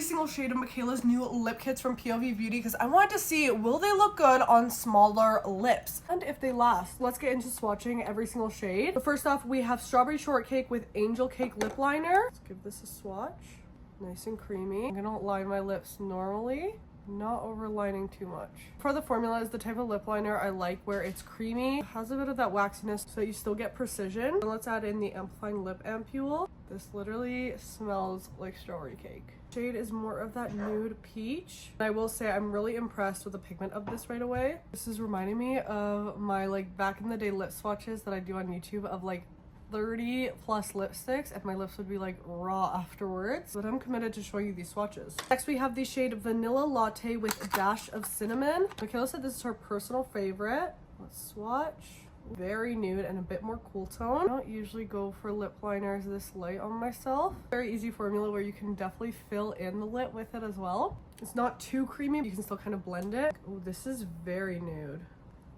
every single shade of Mikayla's new lip kits from POV Beauty because I wanted to see, will they look good on smaller lips? And if they last. Let's get into swatching every single shade. So first off, we have Strawberry Shortcake with Angel Cake Lip Liner. Let's give this a swatch. Nice and creamy. I'm gonna line my lips normally, not overlining too much. For the formula is the type of lip liner I like where it's creamy, has a bit of that waxiness so you still get precision. And let's add in the Amplifying Lip Ampule. This literally smells like strawberry cake. Shade is more of that nude peach. I will say I'm really impressed with the pigment of this right away. This is reminding me of my like back in the day lip swatches that I do on YouTube of like 30 plus lipsticks and my lips would be like raw afterwards, but I'm committed to showing you these swatches. Next we have the shade Vanilla Latte with a dash of cinnamon. Mikayla said this is her personal favorite. Let's swatch. Very nude and a bit more cool tone. I don't usually go for lip liners this light on myself. Very easy formula where you can definitely fill in the lip with it as well. It's not too creamy, you can still kind of blend it. Oh, this is very nude.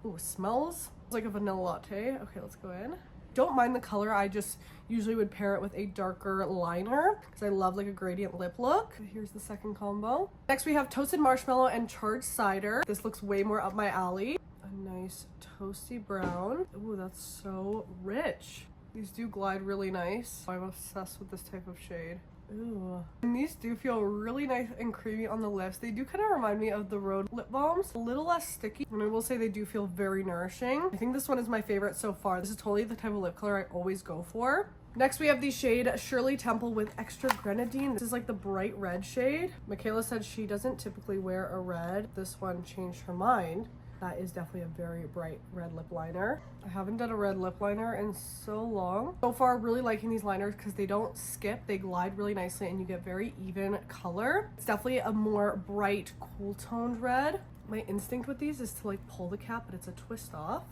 Oh, it smells like a vanilla latte. Okay, let's go in. Don't mind the color, I just usually would pair it with a darker liner because I love like a gradient lip look. Here's the second combo. Next we have Toasted Marshmallow and Charged Cider. This looks way more up my alley. A nice toasty brown. Ooh, that's so rich. These do glide really nice. I'm obsessed with this type of shade. Ooh. And these do feel really nice and creamy on the lips. They do kind of remind me of the Rhode lip balms. A little less sticky. And I will say they do feel very nourishing. I think this one is my favorite so far. This is totally the type of lip color I always go for. Next we have the shade Shirley Temple with Extra Grenadine. This is like the bright red shade. Mikayla said she doesn't typically wear a red. This one changed her mind. That is definitely a very bright red lip liner. I haven't done a red lip liner in so long. So far, really liking these liners because they don't skip. They glide really nicely and you get very even color. It's definitely a more bright, cool toned red. My instinct with these is to like pull the cap, but it's a twist off.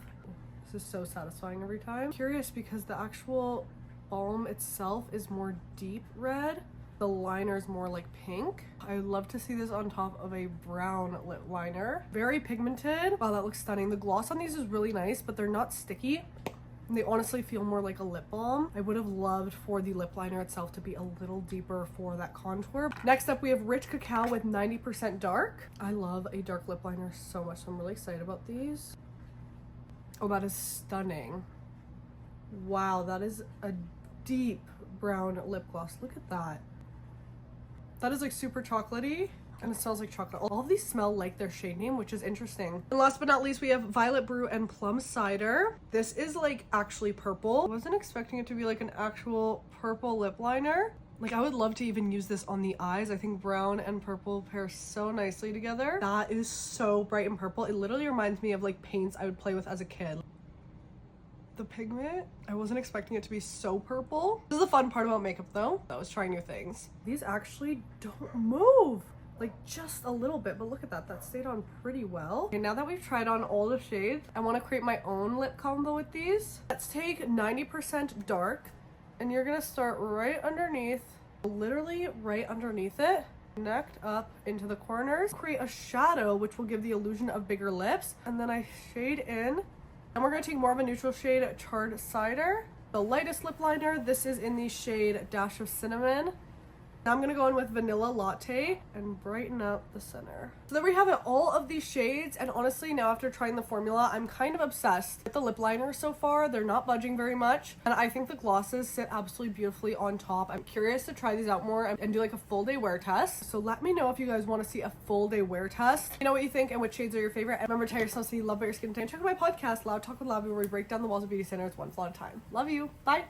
This is so satisfying every time. Curious because the actual balm itself is more deep red. The liner is more like pink. I would love to see this on top of a brown lip liner. Very pigmented. Wow, that looks stunning. The gloss on these is really nice, but they're not sticky. And they honestly feel more like a lip balm. I would have loved for the lip liner itself to be a little deeper for that contour. Next up, we have Rich Cacao with 90% dark. I love a dark lip liner so much, so I'm really excited about these. Oh, that is stunning. Wow, that is a deep brown lip gloss. Look at that. That is like super chocolatey and it smells like chocolate. All of these smell like their shade name, which is interesting. And last but not least, we have Violet Brew and Plum Cider. This is like actually purple. I wasn't expecting it to be like an actual purple lip liner. Like I would love to even use this on the eyes. I think brown and purple pair so nicely together. That is so bright and purple. It literally reminds me of like paints I would play with as a kid. The pigment, I wasn't expecting it to be so purple. This is the fun part about makeup though. I was trying new things. These actually don't move, like just a little bit, but look at that, that stayed on pretty well. Okay, now that we've tried on all the shades, I want to create my own lip combo with these. Let's take 90% dark and you're gonna start right underneath, literally right underneath it. Connect up into the corners, create a shadow which will give the illusion of bigger lips, and then I shade in. And we're going to take more of a neutral shade, Charred Cider. The lightest lip liner, this is in the shade Dash of Cinnamon. Now I'm going to go in with Vanilla Latte and brighten up the center. So there we have it, all of these shades. And honestly, now after trying the formula, I'm kind of obsessed with the lip liners so far. They're not budging very much. And I think the glosses sit absolutely beautifully on top. I'm curious to try these out more and do like a full day wear test. So let me know if you guys want to see a full day wear test. You know what you think and which shades are your favorite. And remember to tell yourself so you love about your skin. And check out my podcast, Loud Talk with Labby, where we break down the walls of beauty standards one flaw at a time. Love you. Bye.